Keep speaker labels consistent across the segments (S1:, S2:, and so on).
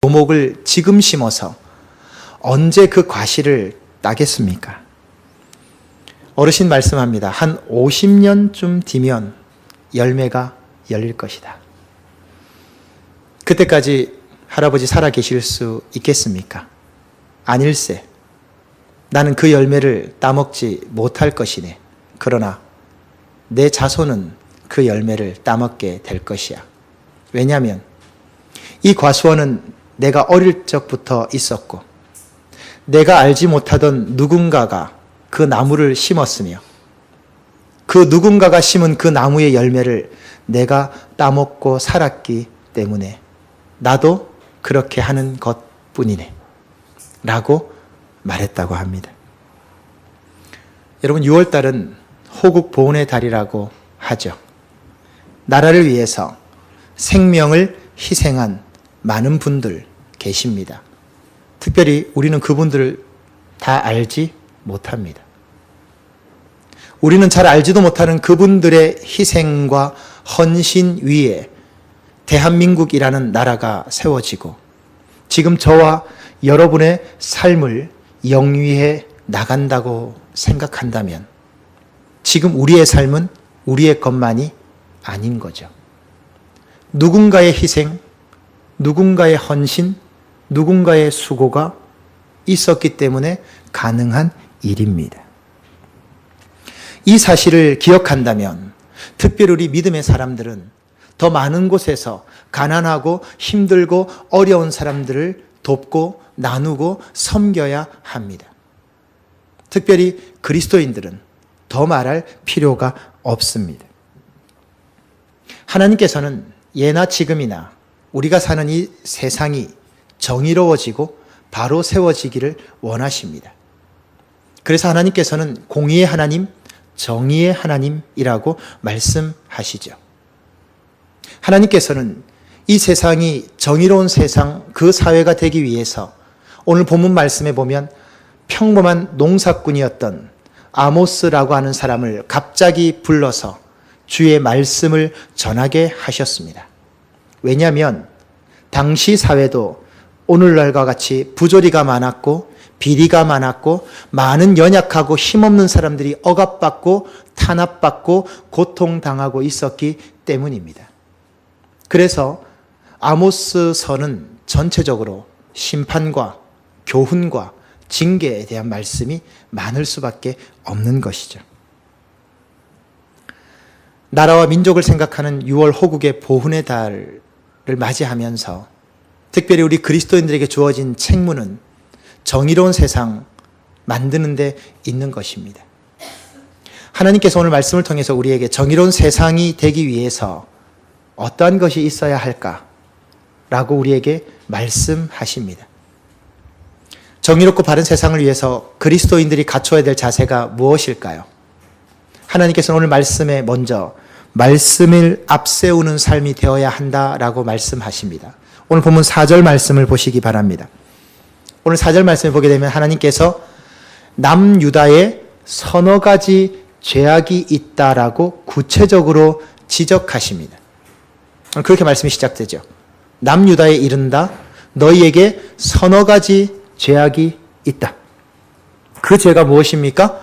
S1: 묘목을 지금 심어서 언제 그 과실을 따겠습니까? 어르신 말씀합니다. 한 50년쯤 뒤면 열매가 열릴 것이다. 그때까지 할아버지 살아 계실 수 있겠습니까? 아닐세. 나는 그 열매를 따먹지 못할 것이네. 그러나 내 자손은 그 열매를 따먹게 될 것이야. 왜냐하면 이 과수원은 내가 어릴 적부터 있었고 내가 알지 못하던 누군가가 그 나무를 심었으며 그 누군가가 심은 그 나무의 열매를 내가 따먹고 살았기 때문에 나도 그렇게 하는 것뿐이네 라고 말했다고 합니다. 여러분, 6월달은 호국 보훈의 달이라고 하죠. 나라를 위해서 생명을 희생한 많은 분들 계십니다. 특별히 우리는 그분들을 다 알지 못합니다. 우리는 잘 알지도 못하는 그분들의 희생과 헌신 위에 대한민국이라는 나라가 세워지고 지금 저와 여러분의 삶을 영위해 나간다고 생각한다면 지금 우리의 삶은 우리의 것만이 아닌 거죠. 누군가의 희생, 누군가의 헌신, 누군가의 수고가 있었기 때문에 가능한 일입니다. 이 사실을 기억한다면 특별히 우리 믿음의 사람들은 더 많은 곳에서 가난하고 힘들고 어려운 사람들을 돕고 나누고 섬겨야 합니다. 특별히 그리스도인들은 더 말할 필요가 없습니다. 하나님께서는 예나 지금이나 우리가 사는 이 세상이 정의로워지고 바로 세워지기를 원하십니다. 그래서 하나님께서는 공의의 하나님, 정의의 하나님이라고 말씀하시죠. 하나님께서는 이 세상이 정의로운 세상, 그 사회가 되기 위해서 오늘 본문 말씀에 보면 평범한 농사꾼이었던 아모스라고 하는 사람을 갑자기 불러서 주의 말씀을 전하게 하셨습니다. 왜냐하면 당시 사회도 오늘날과 같이 부조리가 많았고 비리가 많았고 많은 연약하고 힘없는 사람들이 억압받고 탄압받고 고통당하고 있었기 때문입니다. 그래서 아모스서는 전체적으로 심판과 교훈과 징계에 대한 말씀이 많을 수밖에 없는 것이죠. 나라와 민족을 생각하는 6월 호국의 보훈의 달을 맞이하면서 특별히 우리 그리스도인들에게 주어진 책무는 정의로운 세상 만드는 데 있는 것입니다. 하나님께서 오늘 말씀을 통해서 우리에게 정의로운 세상이 되기 위해서 어떠한 것이 있어야 할까라고 우리에게 말씀하십니다. 정의롭고 바른 세상을 위해서 그리스도인들이 갖춰야 될 자세가 무엇일까요? 하나님께서는 오늘 말씀에 먼저 말씀을 앞세우는 삶이 되어야 한다라고 말씀하십니다. 오늘 본문 4절 말씀을 보시기 바랍니다. 오늘 4절 말씀을 보게 되면 하나님께서 남유다에 서너 가지 죄악이 있다라고 구체적으로 지적하십니다. 그렇게 말씀이 시작되죠. 남유다에 이른다. 너희에게 서너 가지 죄악이 있다. 그 죄가 무엇입니까?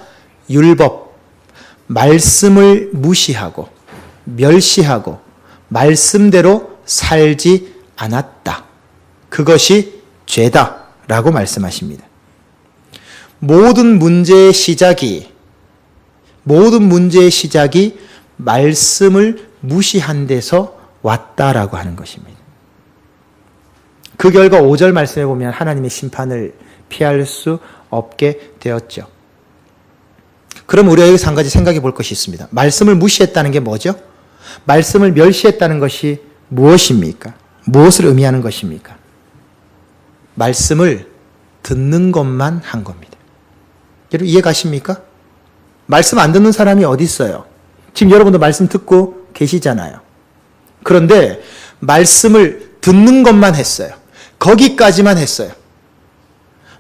S1: 율법, 말씀을 무시하고 멸시하고 말씀대로 살지 않았다. 그것이 죄다라고 말씀하십니다. 모든 문제의 시작이 말씀을 무시한 데서 왔다라고 하는 것입니다. 그 결과 5절 말씀에 보면 하나님의 심판을 피할 수 없게 되었죠. 그럼 우리가 여기서 한 가지 생각해 볼 것이 있습니다. 말씀을 무시했다는 게 뭐죠? 말씀을 멸시했다는 것이 무엇입니까? 무엇을 의미하는 것입니까? 말씀을 듣는 것만 한 겁니다. 여러분 이해 가십니까? 말씀 안 듣는 사람이 어디 있어요? 지금 여러분도 말씀 듣고 계시잖아요. 그런데 말씀을 듣는 것만 했어요. 거기까지만 했어요.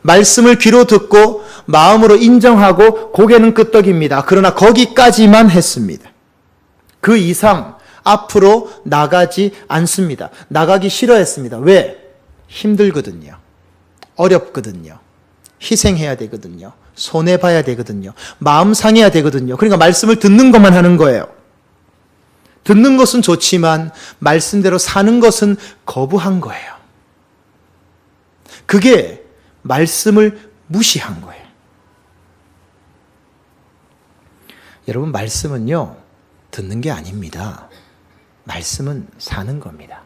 S1: 말씀을 귀로 듣고 마음으로 인정하고 고개는 끄덕입니다. 그러나 거기까지만 했습니다. 그 이상 앞으로 나가지 않습니다. 나가기 싫어했습니다. 왜? 힘들거든요. 어렵거든요. 희생해야 되거든요. 손해봐야 되거든요. 마음 상해야 되거든요. 그러니까 말씀을 듣는 것만 하는 거예요. 듣는 것은 좋지만 말씀대로 사는 것은 거부한 거예요. 그게 말씀을 무시한 거예요. 여러분, 말씀은요, 듣는 게 아닙니다. 말씀은 사는 겁니다.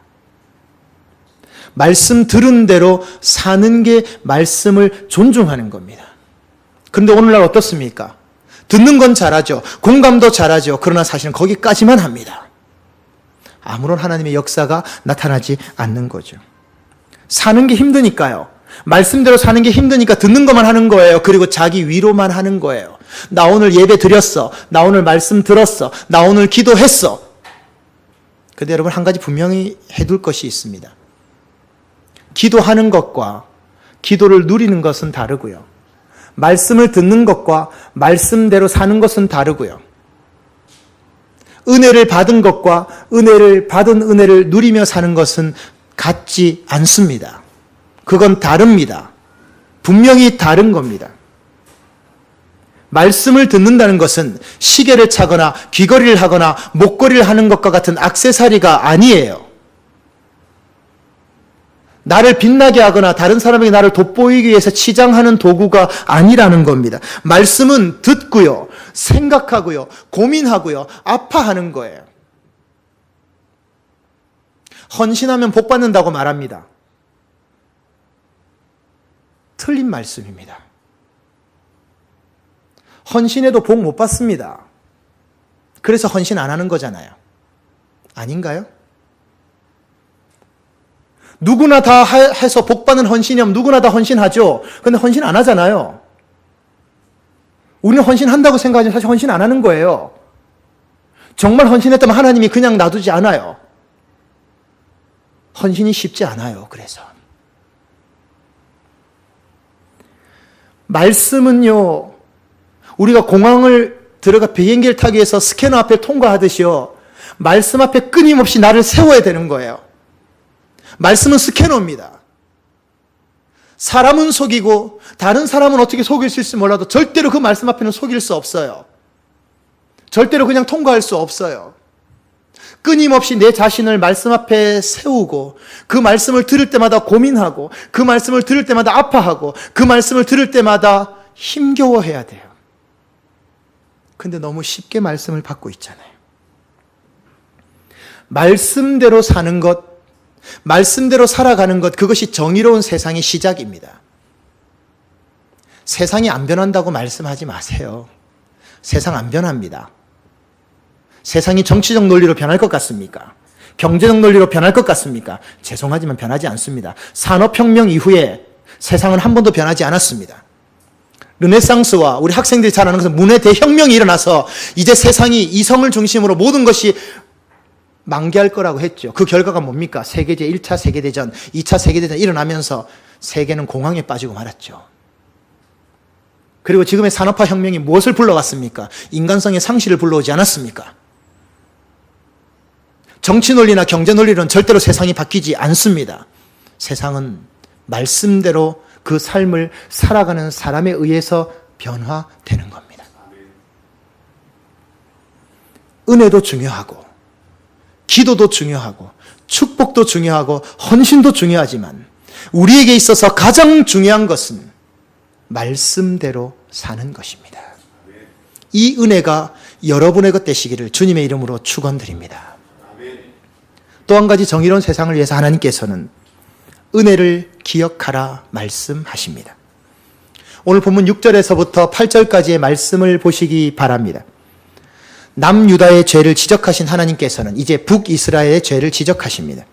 S1: 말씀 들은 대로 사는 게 말씀을 존중하는 겁니다. 그런데 오늘날 어떻습니까? 듣는 건 잘하죠. 공감도 잘하죠. 그러나 사실은 거기까지만 합니다. 아무런 하나님의 역사가 나타나지 않는 거죠. 사는 게 힘드니까요. 말씀대로 사는 게 힘드니까 듣는 것만 하는 거예요. 그리고 자기 위로만 하는 거예요. 나 오늘 예배 드렸어. 나 오늘 말씀 들었어. 나 오늘 기도했어. 근데 여러분, 한 가지 분명히 해둘 것이 있습니다. 기도하는 것과 기도를 누리는 것은 다르고요. 말씀을 듣는 것과 말씀대로 사는 것은 다르고요. 은혜를 받은 것과 받은 은혜를 누리며 사는 것은 같지 않습니다. 그건 다릅니다. 분명히 다른 겁니다. 말씀을 듣는다는 것은 시계를 차거나 귀걸이를 하거나 목걸이를 하는 것과 같은 액세서리가 아니에요. 나를 빛나게 하거나 다른 사람에게 나를 돋보이기 위해서 치장하는 도구가 아니라는 겁니다. 말씀은 듣고요, 생각하고요, 고민하고요, 아파하는 거예요. 헌신하면 복 받는다고 말합니다. 틀린 말씀입니다. 헌신해도 복 못 받습니다. 그래서 헌신 안 하는 거잖아요. 아닌가요? 누구나 다 해서 복 받는 헌신이면 누구나 다 헌신하죠. 근데 헌신 안 하잖아요. 우리는 헌신한다고 생각하지만 사실 헌신 안 하는 거예요. 정말 헌신했다면 하나님이 그냥 놔두지 않아요. 헌신이 쉽지 않아요. 그래서 말씀은요, 우리가 공항을 들어가 비행기를 타기 위해서 스캐너 앞에 통과하듯이요, 말씀 앞에 끊임없이 나를 세워야 되는 거예요. 말씀은 스캐너입니다. 사람은 속이고 다른 사람은 어떻게 속일 수 있을지 몰라도 절대로 그 말씀 앞에는 속일 수 없어요. 절대로 그냥 통과할 수 없어요. 끊임없이 내 자신을 말씀 앞에 세우고 그 말씀을 들을 때마다 고민하고 그 말씀을 들을 때마다 아파하고 그 말씀을 들을 때마다 힘겨워해야 돼요. 근데 너무 쉽게 말씀을 받고 있잖아요. 말씀대로 사는 것, 말씀대로 살아가는 것, 그것이 정의로운 세상의 시작입니다. 세상이 안 변한다고 말씀하지 마세요. 세상 안 변합니다. 세상이 정치적 논리로 변할 것 같습니까? 경제적 논리로 변할 것 같습니까? 죄송하지만 변하지 않습니다. 산업혁명 이후에 세상은 한 번도 변하지 않았습니다. 르네상스와 우리 학생들이 잘 아는 것은 문해 대혁명이 일어나서 이제 세상이 이성을 중심으로 모든 것이 만개할 거라고 했죠. 그 결과가 뭡니까? 1차 세계대전, 2차 세계대전 일어나면서 세계는 공황에 빠지고 말았죠. 그리고 지금의 산업화 혁명이 무엇을 불러왔습니까? 인간성의 상실을 불러오지 않았습니까? 정치 논리나 경제 논리로는 절대로 세상이 바뀌지 않습니다. 세상은 말씀대로 그 삶을 살아가는 사람에 의해서 변화되는 겁니다. 은혜도 중요하고 기도도 중요하고 축복도 중요하고 헌신도 중요하지만 우리에게 있어서 가장 중요한 것은 말씀대로 사는 것입니다. 이 은혜가 여러분의 것 되시기를 주님의 이름으로 축원드립니다. 또 한 가지 정의로운 세상을 위해서 하나님께서는 은혜를 기억하라 말씀하십니다. 오늘 본문 6절에서부터 8절까지의 말씀을 보시기 바랍니다. 남유다의 죄를 지적하신 하나님께서는 이제 북이스라엘의 죄를 지적하십니다.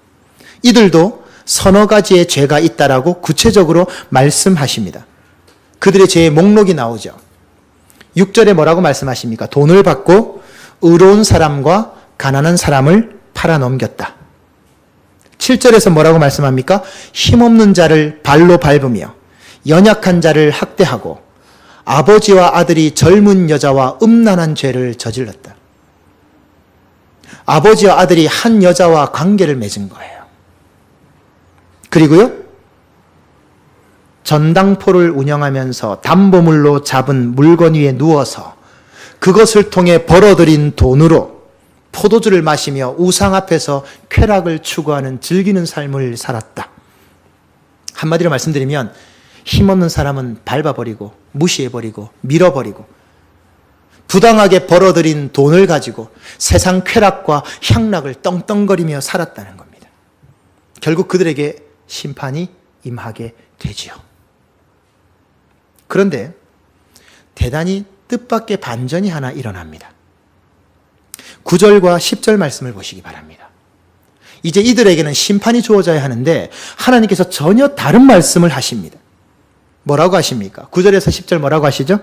S1: 이들도 서너 가지의 죄가 있다라고 구체적으로 말씀하십니다. 그들의 죄의 목록이 나오죠. 6절에 뭐라고 말씀하십니까? 돈을 받고 의로운 사람과 가난한 사람을 팔아넘겼다. 7절에서 뭐라고 말씀합니까? 힘없는 자를 발로 밟으며 연약한 자를 학대하고 아버지와 아들이 젊은 여자와 음란한 죄를 저질렀다. 아버지와 아들이 한 여자와 관계를 맺은 거예요. 그리고요, 전당포를 운영하면서 담보물로 잡은 물건 위에 누워서 그것을 통해 벌어들인 돈으로 포도주를 마시며 우상 앞에서 쾌락을 추구하는 즐기는 삶을 살았다. 한마디로 말씀드리면 힘없는 사람은 밟아버리고 무시해버리고 밀어버리고 부당하게 벌어들인 돈을 가지고 세상 쾌락과 향락을 떵떵거리며 살았다는 겁니다. 결국 그들에게 심판이 임하게 되지요. 그런데 대단히 뜻밖의 반전이 하나 일어납니다. 9절과 10절 말씀을 보시기 바랍니다. 이제 이들에게는 심판이 주어져야 하는데 하나님께서 전혀 다른 말씀을 하십니다. 뭐라고 하십니까? 9절에서 10절 뭐라고 하시죠?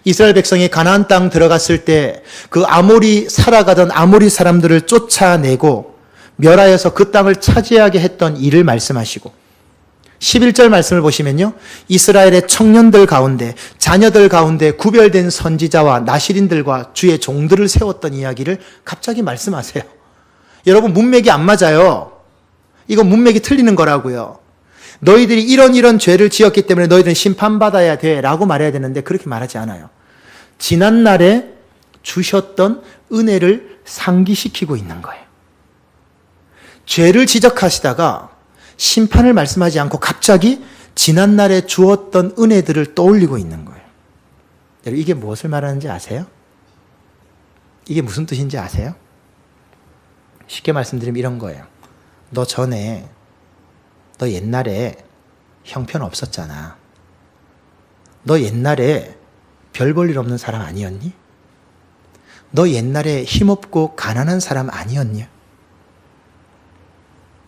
S1: 이스라엘 백성이 가나안 땅 들어갔을 때 그 아모리 살아가던 아모리 사람들을 쫓아내고 멸하여서 그 땅을 차지하게 했던 일을 말씀하시고 11절 말씀을 보시면요. 이스라엘의 청년들 가운데 자녀들 가운데 구별된 선지자와 나실인들과 주의 종들을 세웠던 이야기를 갑자기 말씀하세요. 여러분 문맥이 안 맞아요. 이거 문맥이 틀리는 거라고요. 너희들이 이런 죄를 지었기 때문에 너희들은 심판받아야 돼 라고 말해야 되는데 그렇게 말하지 않아요. 지난날에 주셨던 은혜를 상기시키고 있는 거예요. 죄를 지적하시다가 심판을 말씀하지 않고 갑자기 지난날에 주었던 은혜들을 떠올리고 있는 거예요. 여러분 이게 무엇을 말하는지 아세요? 이게 무슨 뜻인지 아세요? 쉽게 말씀드리면 이런 거예요. 너 옛날에 형편 없었잖아. 너 옛날에 별 볼 일 없는 사람 아니었니? 너 옛날에 힘없고 가난한 사람 아니었냐?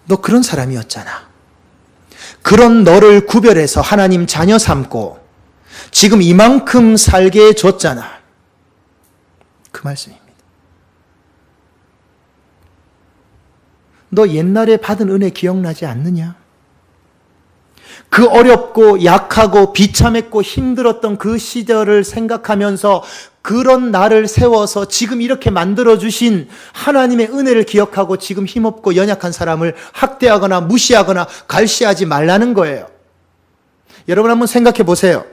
S1: 너 그런 사람이었잖아. 그런 너를 구별해서 하나님 자녀 삼고 지금 이만큼 살게 해줬잖아. 그 말씀입니다. 너 옛날에 받은 은혜 기억나지 않느냐? 그 어렵고 약하고 비참했고 힘들었던 그 시절을 생각하면서 그런 나를 세워서 지금 이렇게 만들어주신 하나님의 은혜를 기억하고 지금 힘없고 연약한 사람을 학대하거나 무시하거나 갈시하지 말라는 거예요. 여러분 한번 생각해 보세요.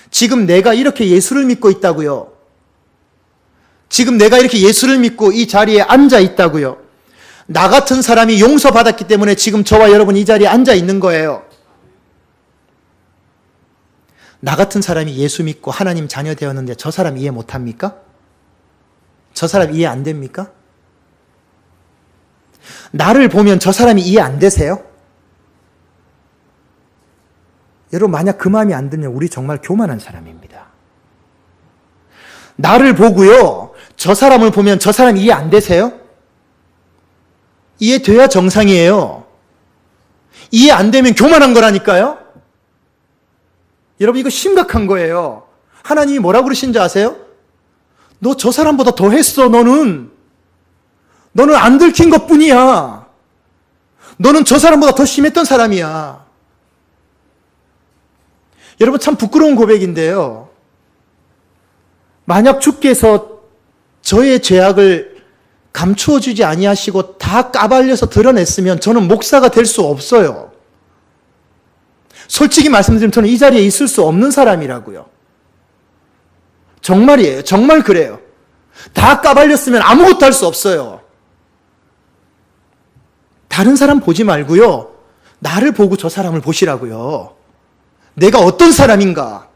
S1: 지금 내가 이렇게 예수를 믿고 있다고요. 지금 내가 이렇게 예수를 믿고 이 자리에 앉아 있다고요. 나 같은 사람이 용서받았기 때문에 지금 저와 여러분 이 자리에 앉아 있는 거예요. 나 같은 사람이 예수 믿고 하나님 자녀 되었는데 저 사람 이해 못합니까? 저 사람 이해 안 됩니까? 나를 보면 저 사람이 이해 안 되세요? 여러분 만약 그 마음이 안 들면 우리 정말 교만한 사람입니다. 나를 보고요. 저 사람을 보면 저 사람이 이해 안 되세요? 이해돼야 정상이에요. 이해 안 되면 교만한 거라니까요. 여러분 이거 심각한 거예요. 하나님이 뭐라고 그러신지 아세요? 너 저 사람보다 더 했어. 너는 안 들킨 것뿐이야. 너는 저 사람보다 더 심했던 사람이야. 여러분 참 부끄러운 고백인데요. 만약 주께서 저의 죄악을 감추어 주지 아니하시고 다 까발려서 드러냈으면 저는 목사가 될 수 없어요. 솔직히 말씀드리면 저는 이 자리에 있을 수 없는 사람이라고요. 정말이에요. 정말 그래요. 다 까발렸으면 아무것도 할 수 없어요. 다른 사람 보지 말고요. 나를 보고 저 사람을 보시라고요. 내가 어떤 사람인가.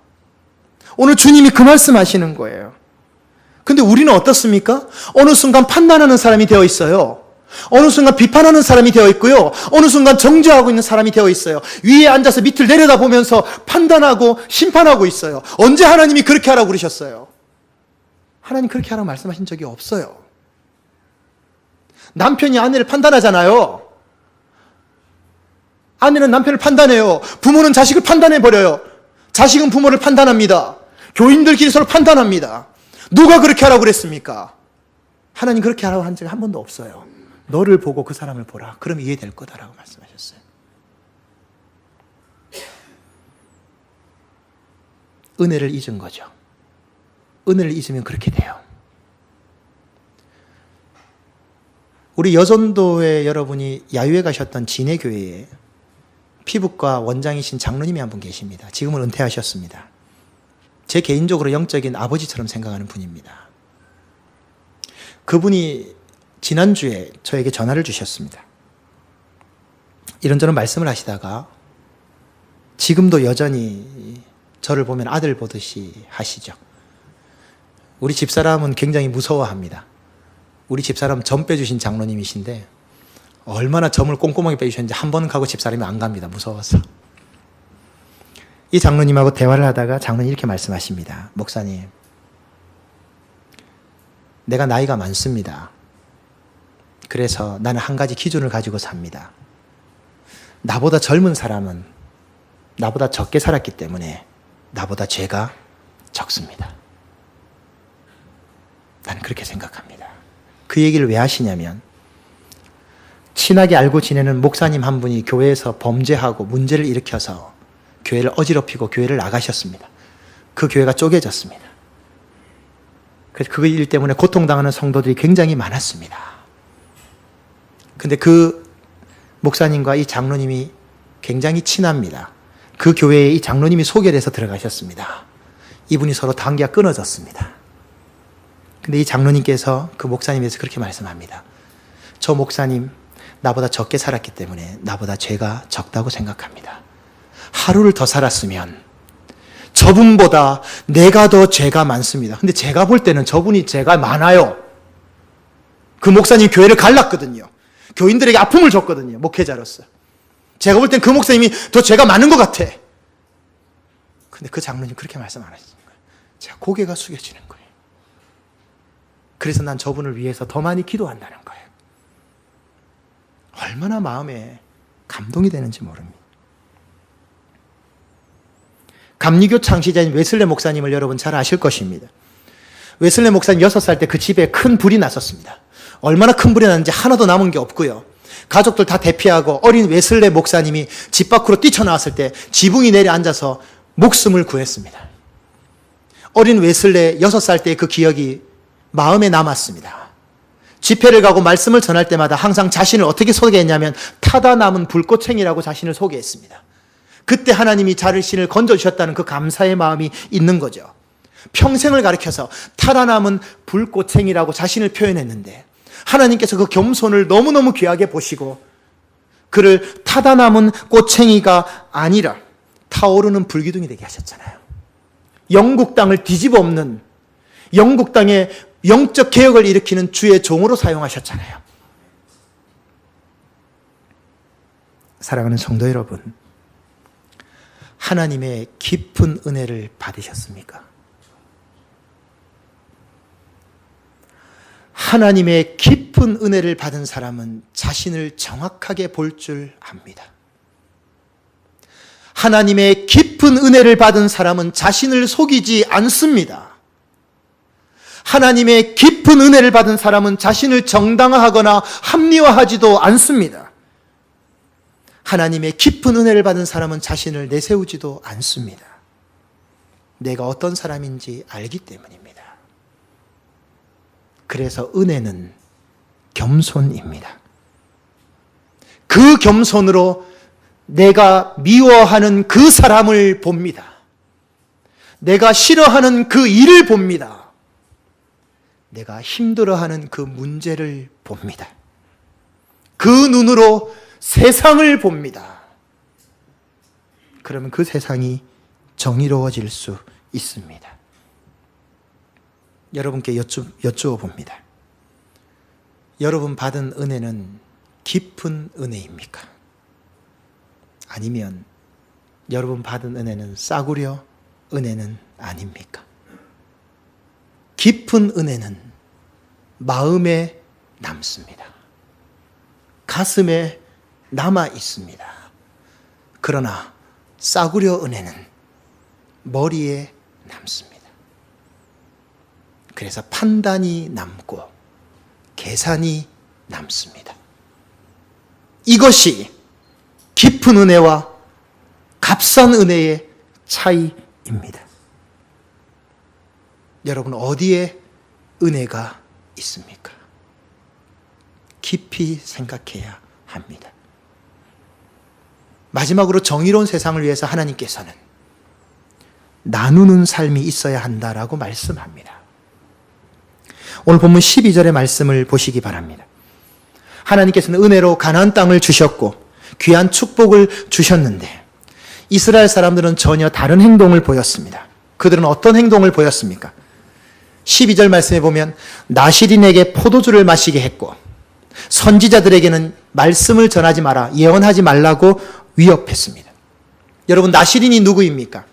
S1: 오늘 주님이 그 말씀 하시는 거예요. 근데 우리는 어떻습니까? 어느 순간 판단하는 사람이 되어 있어요. 어느 순간 비판하는 사람이 되어 있고요. 어느 순간 정죄하고 있는 사람이 되어 있어요. 위에 앉아서 밑을 내려다보면서 판단하고 심판하고 있어요. 언제 하나님이 그렇게 하라고 그러셨어요? 하나님 그렇게 하라고 말씀하신 적이 없어요. 남편이 아내를 판단하잖아요. 아내는 남편을 판단해요. 부모는 자식을 판단해버려요. 자식은 부모를 판단합니다. 교인들끼리 서로 판단합니다. 누가 그렇게 하라고 그랬습니까? 하나님 그렇게 하라고 한 적이 한 번도 없어요. 너를 보고 그 사람을 보라. 그럼 이해될 거다라고 말씀하셨어요. 은혜를 잊은 거죠. 은혜를 잊으면 그렇게 돼요. 우리 여전도에 여러분이 야유회 가셨던 진해교회에 피부과 원장이신 장로님이 한 분 계십니다. 지금은 은퇴하셨습니다. 제 개인적으로 영적인 아버지처럼 생각하는 분입니다. 그분이 지난주에 저에게 전화를 주셨습니다. 이런저런 말씀을 하시다가 지금도 여전히 저를 보면 아들 보듯이 하시죠. 우리 집사람은 굉장히 무서워합니다. 우리 집사람 점 빼주신 장로님이신데 얼마나 점을 꼼꼼하게 빼주셨는지 한 번 가고 집사람이 안 갑니다. 무서워서. 이 장로님하고 대화를 하다가 장로님이 이렇게 말씀하십니다. 목사님, 내가 나이가 많습니다. 그래서 나는 한 가지 기준을 가지고 삽니다. 나보다 젊은 사람은 나보다 적게 살았기 때문에 나보다 죄가 적습니다. 나는 그렇게 생각합니다. 그 얘기를 왜 하시냐면 친하게 알고 지내는 목사님 한 분이 교회에서 범죄하고 문제를 일으켜서 교회를 어지럽히고 교회를 나가셨습니다. 그 교회가 쪼개졌습니다. 그래서 그 일 때문에 고통당하는 성도들이 굉장히 많았습니다. 근데 그 목사님과 이 장로님이 굉장히 친합니다. 그 교회에 이 장로님이 소개돼서 들어가셨습니다. 이분이 서로 관계가 끊어졌습니다. 근데 이 장로님께서 그 목사님에 대해서 그렇게 말씀합니다. 저 목사님 나보다 적게 살았기 때문에 나보다 죄가 적다고 생각합니다. 하루를 더 살았으면 저분보다 내가 더 죄가 많습니다. 근데 제가 볼 때는 저분이 죄가 많아요. 그 목사님 교회를 갈랐거든요. 교인들에게 아픔을 줬거든요. 목회자로서. 제가 볼 땐 그 목사님이 더 죄가 많은 것 같아. 근데 그 장로님 그렇게 말씀 안 하시는 거예요. 제가 고개가 숙여지는 거예요. 그래서 난 저분을 위해서 더 많이 기도한다는 거예요. 얼마나 마음에 감동이 되는지 모릅니다. 감리교 창시자인 웨슬레 목사님을 여러분 잘 아실 것입니다. 웨슬레 목사님 6살 때 그 집에 큰 불이 났었습니다. 얼마나 큰 불이 났는지 하나도 남은 게 없고요. 가족들 다 대피하고 어린 웨슬레 목사님이 집 밖으로 뛰쳐나왔을 때 지붕이 내려앉아서 목숨을 구했습니다. 어린 웨슬레 6살 때의 그 기억이 마음에 남았습니다. 집회를 가고 말씀을 전할 때마다 항상 자신을 어떻게 소개했냐면 타다 남은 불꽃챙이라고 자신을 소개했습니다. 그때 하나님이 자신을 건져주셨다는 그 감사의 마음이 있는 거죠. 평생을 가리켜서 타다 남은 불꽃챙이라고 자신을 표현했는데 하나님께서 그 겸손을 너무너무 귀하게 보시고 그를 타다 남은 꽃챙이가 아니라 타오르는 불기둥이 되게 하셨잖아요. 영국 땅을 뒤집어 엎는 영국 땅의 영적 개혁을 일으키는 주의 종으로 사용하셨잖아요. 사랑하는 성도 여러분, 하나님의 깊은 은혜를 받으셨습니까? 하나님의 깊은 은혜를 받은 사람은 자신을 정확하게 볼 줄 압니다. 하나님의 깊은 은혜를 받은 사람은 자신을 속이지 않습니다. 하나님의 깊은 은혜를 받은 사람은 자신을 정당화하거나 합리화하지도 않습니다. 하나님의 깊은 은혜를 받은 사람은 자신을 내세우지도 않습니다. 내가 어떤 사람인지 알기 때문입니다. 그래서 은혜는 겸손입니다. 그 겸손으로 내가 미워하는 그 사람을 봅니다. 내가 싫어하는 그 일을 봅니다. 내가 힘들어하는 그 문제를 봅니다. 그 눈으로 세상을 봅니다. 그러면 그 세상이 정의로워질 수 있습니다. 여러분께 여쭈어 봅니다. 여러분 받은 은혜는 깊은 은혜입니까? 아니면 여러분 받은 은혜는 싸구려 은혜는 아닙니까? 깊은 은혜는 마음에 남습니다. 가슴에 남아 있습니다. 그러나 싸구려 은혜는 머리에 남습니다. 그래서 판단이 남고 계산이 남습니다. 이것이 깊은 은혜와 값싼 은혜의 차이입니다. 여러분 어디에 은혜가 있습니까? 깊이 생각해야 합니다. 마지막으로 정의로운 세상을 위해서 하나님께서는 나누는 삶이 있어야 한다라고 말씀합니다. 오늘 본문 12절의 말씀을 보시기 바랍니다. 하나님께서는 은혜로 가나안 땅을 주셨고 귀한 축복을 주셨는데 이스라엘 사람들은 전혀 다른 행동을 보였습니다. 그들은 어떤 행동을 보였습니까? 12절 말씀에 보면 나시린에게 포도주를 마시게 했고 선지자들에게는 말씀을 전하지 마라, 예언하지 말라고 위협했습니다. 여러분, 나시린이 누구입니까?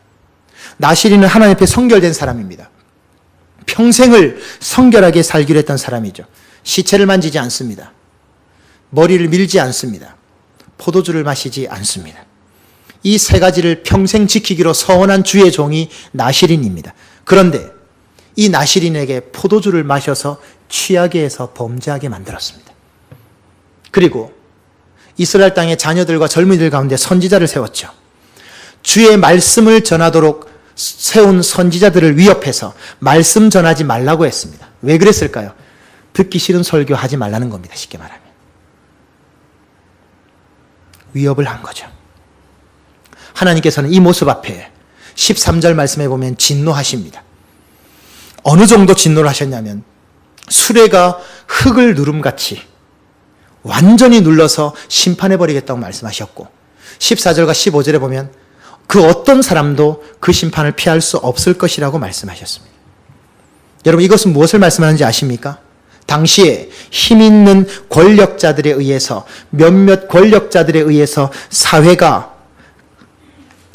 S1: 나시린은 하나님 앞에 성결된 사람입니다. 평생을 성결하게 살기로 했던 사람이죠. 시체를 만지지 않습니다. 머리를 밀지 않습니다. 포도주를 마시지 않습니다. 이 세 가지를 평생 지키기로 서원한 주의 종이 나시린입니다. 그런데 이 나시린에게 포도주를 마셔서 취하게 해서 범죄하게 만들었습니다. 그리고 이스라엘 땅의 자녀들과 젊은이들 가운데 선지자를 세웠죠. 주의 말씀을 전하도록 세운 선지자들을 위협해서 말씀 전하지 말라고 했습니다. 왜 그랬을까요? 듣기 싫은 설교 하지 말라는 겁니다. 쉽게 말하면. 위협을 한 거죠. 하나님께서는 이 모습 앞에 13절 말씀에 보면 진노하십니다. 어느 정도 진노를 하셨냐면 수레가 흙을 누름같이 완전히 눌러서 심판해버리겠다고 말씀하셨고 14절과 15절에 보면 그 어떤 사람도 그 심판을 피할 수 없을 것이라고 말씀하셨습니다. 여러분, 이것은 무엇을 말씀하는지 아십니까? 당시에 힘 있는 권력자들에 의해서, 몇몇 권력자들에 의해서 사회가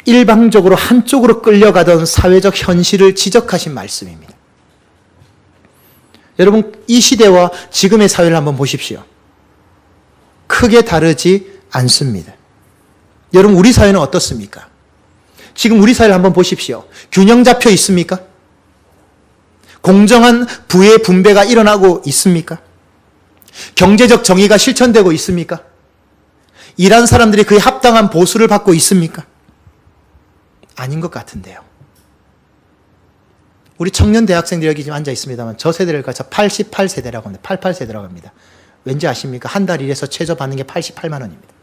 S1: 일방적으로 한쪽으로 끌려가던 사회적 현실을 지적하신 말씀입니다. 여러분, 이 시대와 지금의 사회를 한번 보십시오. 크게 다르지 않습니다. 여러분, 우리 사회는 어떻습니까? 지금 우리 사회를 한번 보십시오. 균형 잡혀 있습니까? 공정한 부의 분배가 일어나고 있습니까? 경제적 정의가 실천되고 있습니까? 일한 사람들이 그에 합당한 보수를 받고 있습니까? 아닌 것 같은데요. 우리 청년 대학생들이 여기 지금 앉아 있습니다만 저 세대를 가서 88세대라고 합니다. 88세대라고 합니다. 왠지 아십니까? 한 달 일해서 최저 받는 게 88만 원입니다.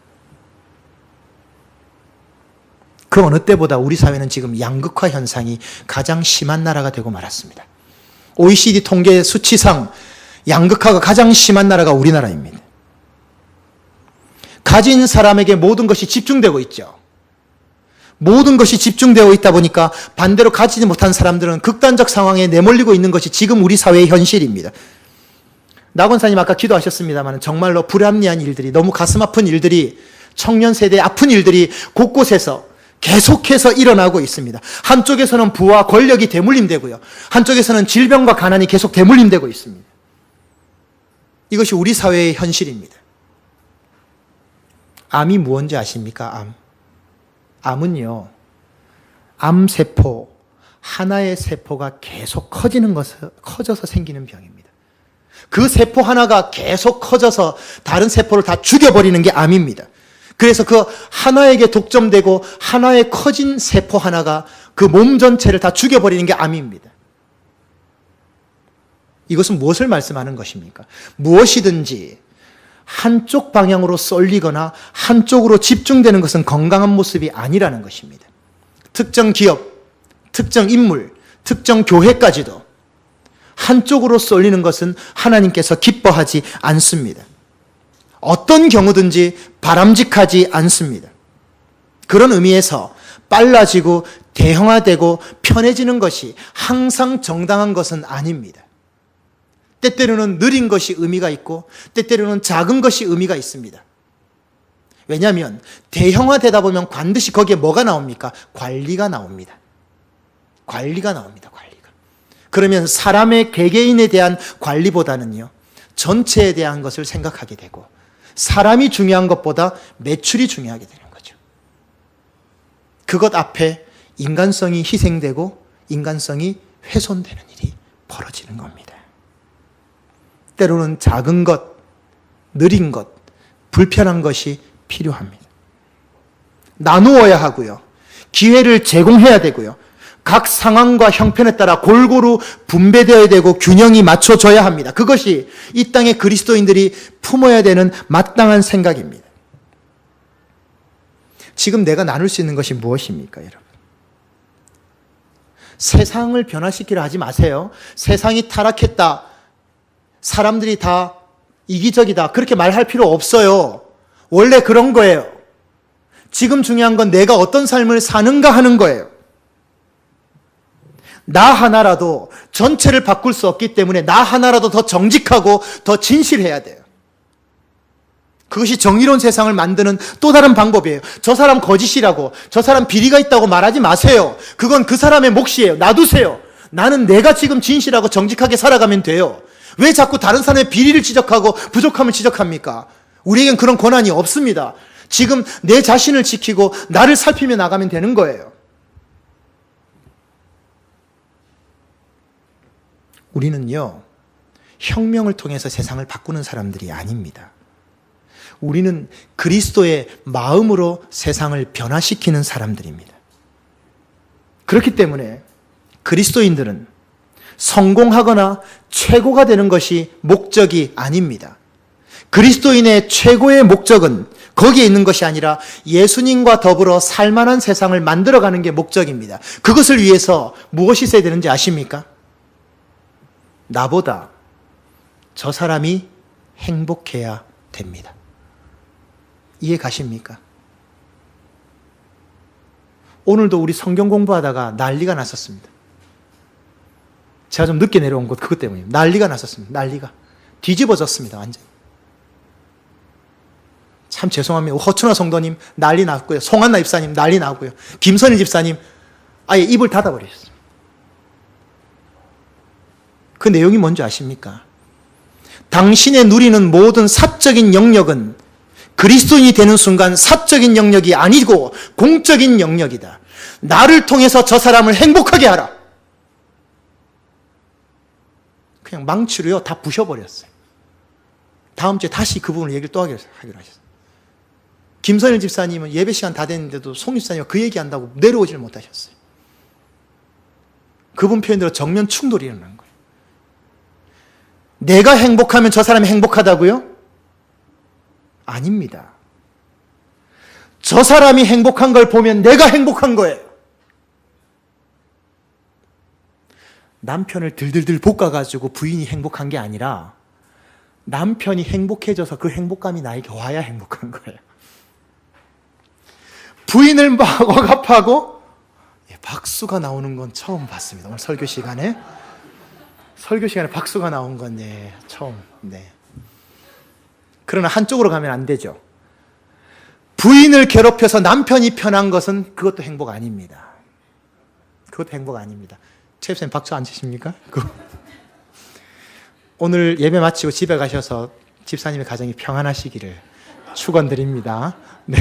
S1: 그 어느 때보다 우리 사회는 지금 양극화 현상이 가장 심한 나라가 되고 말았습니다. OECD 통계 수치상 양극화가 가장 심한 나라가 우리나라입니다. 가진 사람에게 모든 것이 집중되고 있죠. 모든 것이 집중되어 있다 보니까 반대로 가지지 못한 사람들은 극단적 상황에 내몰리고 있는 것이 지금 우리 사회의 현실입니다. 나 권사님 아까 기도하셨습니다만 정말로 불합리한 일들이, 너무 가슴 아픈 일들이, 청년 세대의 아픈 일들이 곳곳에서 계속해서 일어나고 있습니다. 한쪽에서는 부와 권력이 대물림되고요. 한쪽에서는 질병과 가난이 계속 대물림되고 있습니다. 이것이 우리 사회의 현실입니다. 암이 무엇인지 아십니까? 암은요, 암세포, 하나의 세포가 계속 커져서 생기는 병입니다. 그 세포 하나가 계속 커져서 다른 세포를 다 죽여버리는 게 암입니다. 그래서 그 하나에게 독점되고 하나의 커진 세포 하나가 그 몸 전체를 다 죽여버리는 게 암입니다. 이것은 무엇을 말씀하는 것입니까? 무엇이든지 한쪽 방향으로 쏠리거나 한쪽으로 집중되는 것은 건강한 모습이 아니라는 것입니다. 특정 기업, 특정 인물, 특정 교회까지도 한쪽으로 쏠리는 것은 하나님께서 기뻐하지 않습니다. 어떤 경우든지 바람직하지 않습니다. 그런 의미에서 빨라지고 대형화되고 편해지는 것이 항상 정당한 것은 아닙니다. 때때로는 느린 것이 의미가 있고 때때로는 작은 것이 의미가 있습니다. 왜냐하면 대형화되다 보면 반드시 거기에 뭐가 나옵니까? 관리가 나옵니다. 관리가 나옵니다. 관리가. 그러면 사람의 개개인에 대한 관리보다는요, 전체에 대한 것을 생각하게 되고 사람이 중요한 것보다 매출이 중요하게 되는 거죠. 그것 앞에 인간성이 희생되고 인간성이 훼손되는 일이 벌어지는 겁니다. 때로는 작은 것, 느린 것, 불편한 것이 필요합니다. 나누어야 하고요. 기회를 제공해야 되고요. 각 상황과 형편에 따라 골고루 분배되어야 되고 균형이 맞춰져야 합니다. 그것이 이 땅의 그리스도인들이 품어야 되는 마땅한 생각입니다. 지금 내가 나눌 수 있는 것이 무엇입니까, 여러분? 세상을 변화시키려 하지 마세요. 세상이 타락했다. 사람들이 다 이기적이다. 그렇게 말할 필요 없어요. 원래 그런 거예요. 지금 중요한 건 내가 어떤 삶을 사는가 하는 거예요. 나 하나라도 전체를 바꿀 수 없기 때문에 나 하나라도 더 정직하고 더 진실해야 돼요. 그것이 정의로운 세상을 만드는 또 다른 방법이에요. 저 사람 거짓이라고, 저 사람 비리가 있다고 말하지 마세요. 그건 그 사람의 몫이에요. 놔두세요. 나는 내가 지금 진실하고 정직하게 살아가면 돼요. 왜 자꾸 다른 사람의 비리를 지적하고 부족함을 지적합니까? 우리에겐 그런 권한이 없습니다. 지금 내 자신을 지키고 나를 살피며 나가면 되는 거예요. 우리는요, 혁명을 통해서 세상을 바꾸는 사람들이 아닙니다. 우리는 그리스도의 마음으로 세상을 변화시키는 사람들입니다. 그렇기 때문에 그리스도인들은 성공하거나 최고가 되는 것이 목적이 아닙니다. 그리스도인의 최고의 목적은 거기에 있는 것이 아니라 예수님과 더불어 살만한 세상을 만들어가는 게 목적입니다. 그것을 위해서 무엇이 있어야 되는지 아십니까? 나보다 저 사람이 행복해야 됩니다. 이해 가십니까? 오늘도 우리 성경 공부하다가 난리가 났었습니다. 제가 좀 늦게 내려온 것 그것 때문이에요. 난리가 났었습니다. 난리가. 뒤집어졌습니다. 완전히. 참 죄송합니다. 허춘아 성도님 난리 났고요. 송한나 집사님 난리 나고요. 김선일 집사님 아예 입을 닫아버리셨어요. 그 내용이 뭔지 아십니까? 당신의 누리는 모든 사적인 영역은 그리스도인이 되는 순간 사적인 영역이 아니고 공적인 영역이다. 나를 통해서 저 사람을 행복하게 하라. 그냥 망치로요 다 부셔버렸어요. 다음 주에 다시 그 부분을 얘기를 또 하기로 하셨어요. 김선일 집사님은 예배 시간 다 됐는데도 송 집사님과 그 얘기한다고 내려오질 못하셨어요. 그분 표현대로 정면 충돌이 일어난 거예요. 내가 행복하면 저 사람이 행복하다고요? 아닙니다. 저 사람이 행복한 걸 보면 내가 행복한 거예요. 남편을 들들들 볶아가지고 부인이 행복한 게 아니라 남편이 행복해져서 그 행복감이 나에게 와야 행복한 거예요. 부인을 막 억압하고 박수가 나오는 건 처음 봤습니다. 오늘 설교 시간에 박수가 나온 건 처음. 네. 그러나 한쪽으로 가면 안 되죠. 부인을 괴롭혀서 남편이 편한 것은 그것도 행복 아닙니다. 그것도 행복 아닙니다. 최 집사님 박수 안 치십니까? 오늘 예배 마치고 집에 가셔서 집사님의 가정이 평안하시기를 축원드립니다. 네.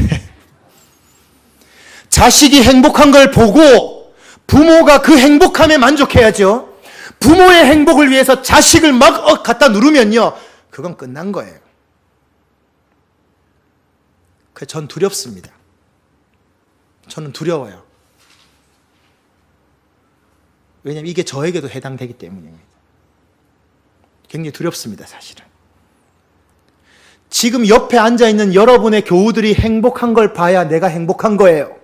S1: 자식이 행복한 걸 보고 부모가 그 행복함에 만족해야죠. 부모의 행복을 위해서 자식을 막 갖다 누르면요, 그건 끝난 거예요. 그래서 전 두렵습니다. 저는 두려워요. 왜냐하면 이게 저에게도 해당되기 때문입니다. 굉장히 두렵습니다, 사실은. 지금 옆에 앉아있는 여러분의 교우들이 행복한 걸 봐야 내가 행복한 거예요.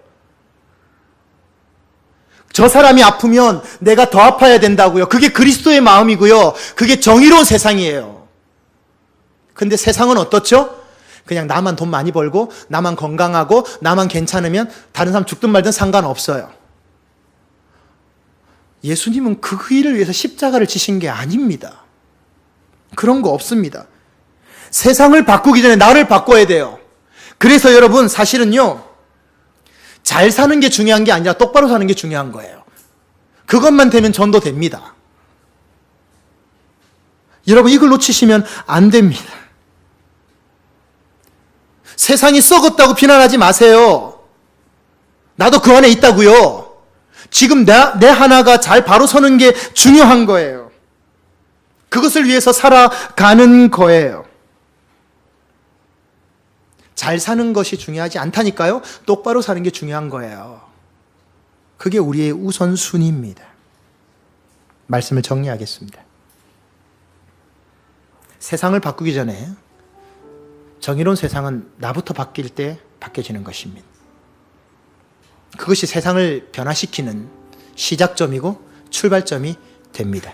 S1: 저 사람이 아프면 내가 더 아파야 된다고요. 그게 그리스도의 마음이고요. 그게 정의로운 세상이에요. 근데 세상은 어떻죠? 그냥 나만 돈 많이 벌고 나만 건강하고 나만 괜찮으면 다른 사람 죽든 말든 상관없어요. 예수님은 그 일을 위해서 십자가를 지신 게 아닙니다. 그런 거 없습니다. 세상을 바꾸기 전에 나를 바꿔야 돼요. 그래서 여러분 사실은요, 잘 사는 게 중요한 게 아니라 똑바로 사는 게 중요한 거예요. 그것만 되면 전도됩니다. 여러분 이걸 놓치시면 안 됩니다. 세상이 썩었다고 비난하지 마세요. 나도 그 안에 있다고요. 지금 내 하나가 잘 바로 서는 게 중요한 거예요. 그것을 위해서 살아가는 거예요. 잘 사는 것이 중요하지 않다니까요. 똑바로 사는 게 중요한 거예요. 그게 우리의 우선순위입니다. 말씀을 정리하겠습니다. 세상을 바꾸기 전에 정의로운 세상은 나부터 바뀔 때 바뀌어지는 것입니다. 그것이 세상을 변화시키는 시작점이고 출발점이 됩니다.